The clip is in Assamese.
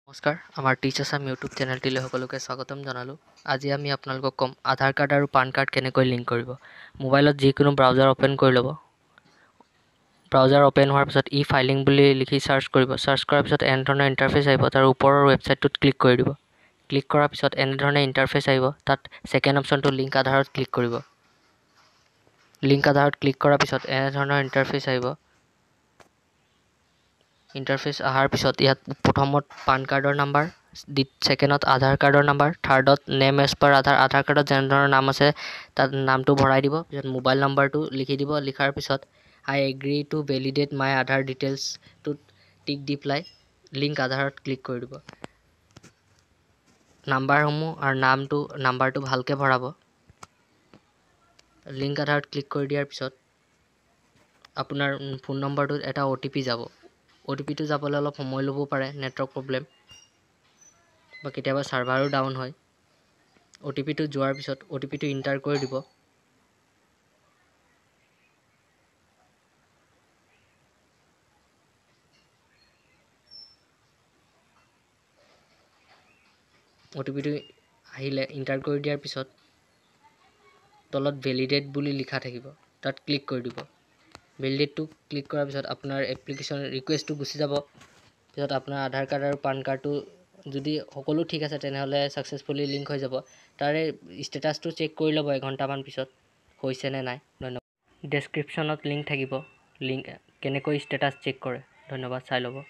নমস্কাৰ, আমাৰ টিচ আছাম ইউটিউব চেনেলটিলৈ সকলোকে স্বাগতম জনালোঁ। আজি আমি আপোনালোকক ক'ম আধাৰ কাৰ্ড আৰু পান কাৰ্ড কেনেকৈ লিংক কৰিব। মোবাইলত যিকোনো ব্ৰাউজাৰ অ'পেন কৰি ল'ব। ব্ৰাউজাৰ অ'পেন হোৱাৰ পিছত ই ফাইলিং বুলি লিখি চাৰ্চ কৰিব। চাৰ্চ কৰাৰ পিছত এনেধৰণৰ ইণ্টাৰফেচ আহিব। তাৰ ওপৰৰ ৱেবছাইটটোত ক্লিক কৰি দিব। ক্লিক কৰাৰ পিছত এনেধৰণে ইণ্টাৰফেচ আহিব। তাত ছেকেণ্ড অপশ্যনটো লিংক আধাৰত ক্লিক কৰিব। লিংক আধাৰত ক্লিক কৰাৰ পিছত এনেধৰণৰ ইণ্টাৰফেচ আহিব। ইণ্টাৰফেচ অহাৰ পিছত ইয়াত প্ৰথমত পান কাৰ্ডৰ নাম্বাৰ, ছেকেণ্ডত আধাৰ কাৰ্ডৰ নাম্বাৰ, থাৰ্ডত নেম এজ পাৰ আধাৰ কাৰ্ডত যেনেধৰণৰ নাম আছে তাত নামটো ভৰাই দিব। পিছত মোবাইল নাম্বাৰটো লিখি দিব। লিখাৰ পিছত I agree to validate my Aadhaar ডিটেইলছটোত টিক দি পেলাই লিংক আধাৰত ক্লিক কৰি দিব। নাম্বাৰসমূহ আৰু নাম্বাৰটো ভালকৈ ভৰাব। লিংক আধাৰত ক্লিক কৰি দিয়াৰ পিছত আপোনাৰ ফোন নম্বৰটোত এটা OTP যাব। OTPটো যাবলৈ অলপ সময় ল'ব পাৰে, নেটৱৰ্ক প্ৰব্লেম বা কেতিয়াবা ছাৰ্ভাৰো ডাউন হয়। OTPটো যোৱাৰ পিছত OTPটো ইণ্টাৰ কৰি দিব। OTPটো আহিলে ইণ্টাৰ কৰি দিয়াৰ পিছত তলত ভেলিডেট বুলি লিখা থাকিব, তাত ক্লিক কৰি দিব। ভেলিডেটটো ক্লিক কৰাৰ পিছত আপোনাৰ এপ্লিকেশ্যন ৰিকুৱেষ্টটো গুচি যাব। পিছত আপোনাৰ আধাৰ কাৰ্ড আৰু পান কাৰ্ডটো যদি সকলো ঠিক আছে তেনেহ'লে ছাকচেছফুলি লিংক হৈ যাব। তাৰে ষ্টেটাছটো চেক কৰি ল'ব এঘণ্টামান পিছত হৈছে নে নাই। ধন্যবাদ। ডেছক্ৰিপশ্যনত লিংক থাকিব, লিংক কেনেকৈ ষ্টেটাছ চেক কৰে। ধন্যবাদ, চাই ল'ব।